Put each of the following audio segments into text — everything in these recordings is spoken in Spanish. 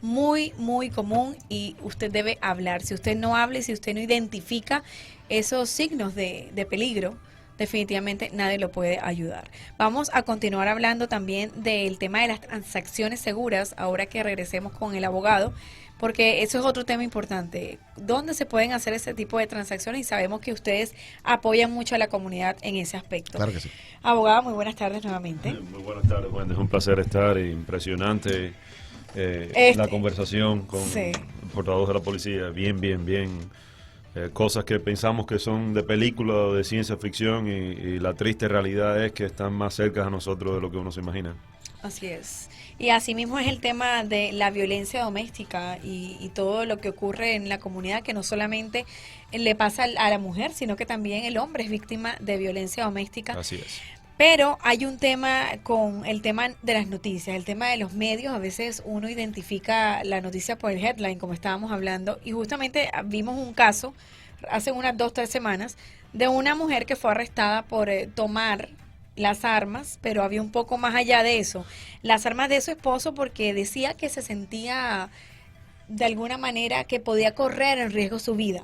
muy, muy común y usted debe hablar. Si usted no habla y si usted no identifica esos signos de peligro, definitivamente nadie lo puede ayudar. Vamos a continuar hablando también del tema de las transacciones seguras, ahora que regresemos con el abogado, porque eso es otro tema importante. ¿Dónde se pueden hacer ese tipo de transacciones? Y sabemos que ustedes apoyan mucho a la comunidad en ese aspecto. Claro que sí. Abogada, muy buenas tardes nuevamente. Muy buenas tardes, Wendy. Es un placer estar. Impresionante la conversación con sí. el portavoz de la policía. Bien, bien, bien. Cosas que pensamos que son de película o de ciencia ficción y la triste realidad es que están más cerca a nosotros de lo que uno se imagina. Así es. Y asimismo es el tema de la violencia doméstica y todo lo que ocurre en la comunidad, que no solamente le pasa a la mujer, sino que también el hombre es víctima de violencia doméstica. Así es. Pero hay un tema con el tema de las noticias, el tema de los medios. A veces uno identifica la noticia por el headline, como estábamos hablando, y justamente vimos un caso hace unas 2-3 semanas de una mujer que fue arrestada por tomar las armas, pero había un poco más allá de eso, las armas de su esposo, porque decía que se sentía de alguna manera que podía correr en riesgo su vida.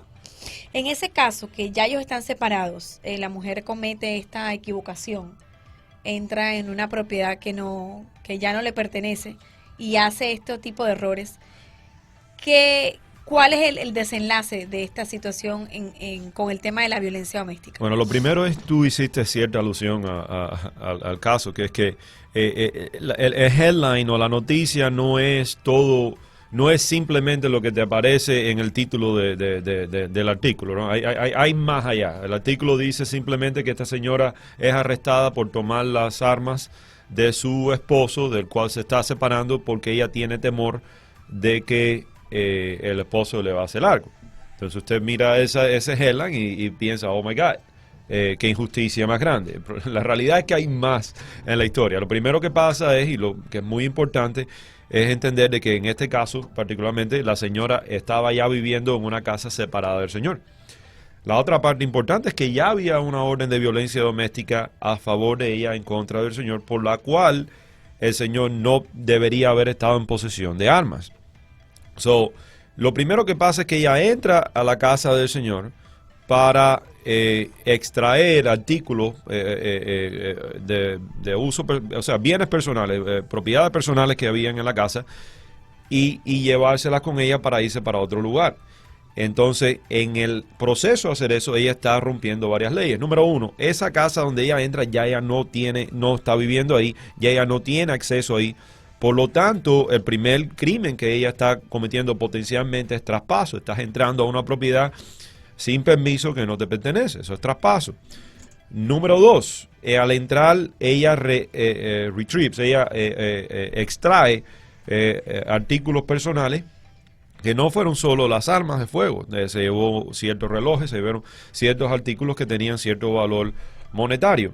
En ese caso, que ya ellos están separados, la mujer comete esta equivocación, entra en una propiedad que ya no le pertenece y hace este tipo de errores. ¿Cuál es el desenlace de esta situación con el tema de la violencia doméstica? Bueno, lo primero es, tú hiciste cierta alusión al caso, que es que el headline o la noticia no es todo, no es simplemente lo que te aparece en el título del artículo, ¿no? Hay más allá. El artículo dice simplemente que esta señora es arrestada por tomar las armas de su esposo, del cual se está separando porque ella tiene temor de que el esposo le va a hacer algo. Entonces usted mira ese headline y piensa, oh my God, qué injusticia más grande. La realidad es que hay más en la historia. Lo primero que pasa es, y lo que es muy importante, es entender de que en este caso, particularmente, la señora estaba ya viviendo en una casa separada del señor. La otra parte importante es que ya había una orden de violencia doméstica a favor de ella en contra del señor, por la cual el señor no debería haber estado en posesión de armas. Lo primero que pasa es que ella entra a la casa del señor para extraer artículos de uso, o sea, bienes personales, propiedades personales que habían en la casa y llevárselas con ella para irse para otro lugar. Entonces, en el proceso de hacer eso, ella está rompiendo varias leyes. Número uno, esa casa donde ella entra ya ella no está viviendo ahí, ya ella no tiene acceso ahí. Por lo tanto, el primer crimen que ella está cometiendo potencialmente es traspaso. Estás entrando a una propiedad sin permiso que no te pertenece. Eso es traspaso. Número dos, al entrar ella extrae artículos personales que no fueron solo las armas de fuego. Se llevó ciertos relojes, se llevaron ciertos artículos que tenían cierto valor monetario.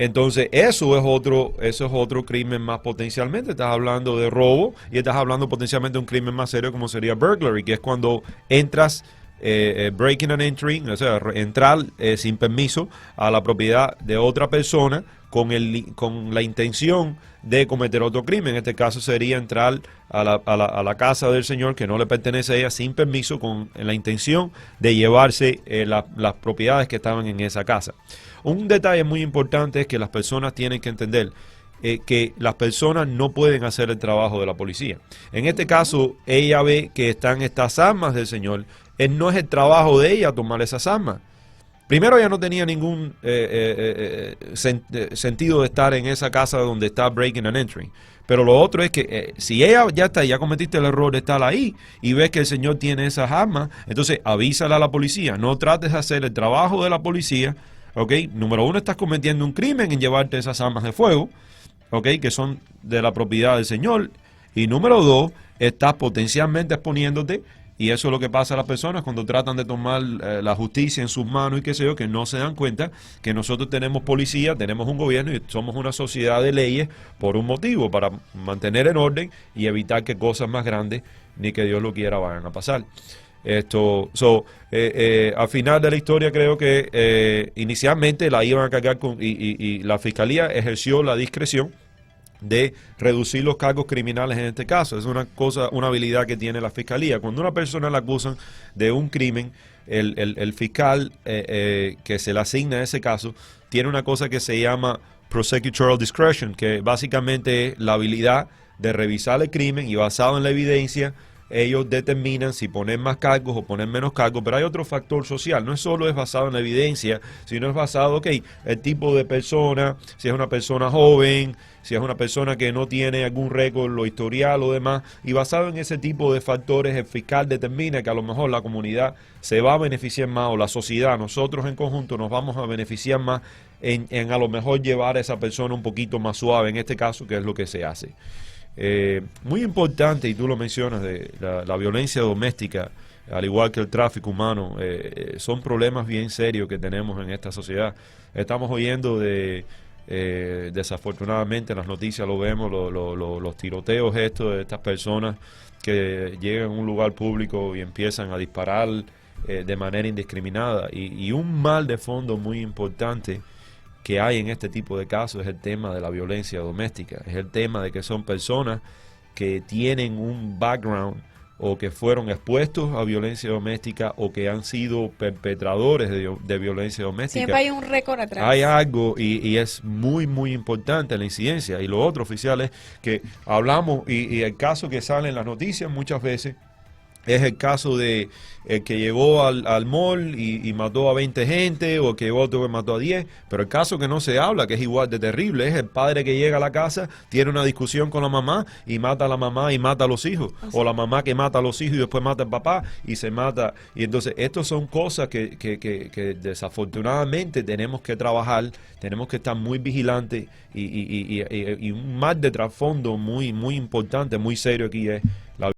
Entonces, eso es otro crimen más potencialmente. Estás hablando de robo y estás hablando potencialmente de un crimen más serio como sería burglary, que es cuando entras, breaking and entering, o sea, entrar sin permiso a la propiedad de otra persona con la intención de cometer otro crimen. En este caso sería entrar a la casa del señor que no le pertenece a ella sin permiso con la intención de llevarse las propiedades que estaban en esa casa. Un detalle muy importante es que las personas tienen que entender que las personas no pueden hacer el trabajo de la policía. En este caso, ella ve que están estas armas del señor. No es el trabajo de ella tomar esas armas. Primero, ella no tenía ningún sentido de estar en esa casa donde está breaking and entering. Pero lo otro es que si ella ya cometiste el error de estar ahí y ves que el señor tiene esas armas, entonces avísala a la policía. No trates de hacer el trabajo de la policía. Okay. Número uno, estás cometiendo un crimen en llevarte esas armas de fuego, okay, que son de la propiedad del señor. Y número dos, estás potencialmente exponiéndote, y eso es lo que pasa a las personas cuando tratan de tomar la justicia en sus manos y qué sé yo, que no se dan cuenta que nosotros tenemos policía, tenemos un gobierno y somos una sociedad de leyes por un motivo, para mantener en orden y evitar que cosas más grandes, ni que Dios lo quiera, vayan a pasar. Al final de la historia creo que inicialmente la iban a cargar y la fiscalía ejerció la discreción de reducir los cargos criminales en este caso. Es una cosa, una habilidad que tiene la fiscalía. Cuando una persona la acusan de un crimen, el fiscal que se le asigna ese caso tiene una cosa que se llama prosecutorial discretion, que básicamente es la habilidad de revisar el crimen y basado en la evidencia ellos determinan si poner más cargos o poner menos cargos, pero hay otro factor social, no es solo es basado en la evidencia, sino es basado, ok, el tipo de persona, si es una persona joven, si es una persona que no tiene algún récord, lo historial o demás, y basado en ese tipo de factores, el fiscal determina que a lo mejor la comunidad se va a beneficiar más, o la sociedad, nosotros en conjunto nos vamos a beneficiar más en a lo mejor llevar a esa persona un poquito más suave, en este caso, que es lo que se hace. Muy importante, y tú lo mencionas, de la violencia doméstica, al igual que el tráfico humano, son problemas bien serios que tenemos en esta sociedad. Estamos oyendo desafortunadamente en las noticias lo vemos, los tiroteos estos de estas personas que llegan a un lugar público y empiezan a disparar de manera indiscriminada. Y un mal de fondo muy importante que hay en este tipo de casos es el tema de la violencia doméstica, es el tema de que son personas que tienen un background o que fueron expuestos a violencia doméstica o que han sido perpetradores de violencia doméstica. Siempre hay un récord atrás. Hay algo y es muy, muy importante la incidencia. Y lo otro, oficial, es que hablamos y el caso que sale en las noticias muchas veces es el caso de el que llegó al mall y mató a 20 gente, o que llegó otro que mató a 10, pero el caso que no se habla, que es igual de terrible, es el padre que llega a la casa, tiene una discusión con la mamá y mata a la mamá y mata a los hijos, o la mamá que mata a los hijos y después mata al papá y se mata. Y entonces estas son cosas que desafortunadamente tenemos que trabajar, tenemos que estar muy vigilantes y un mal de trasfondo muy, muy importante, muy serio aquí es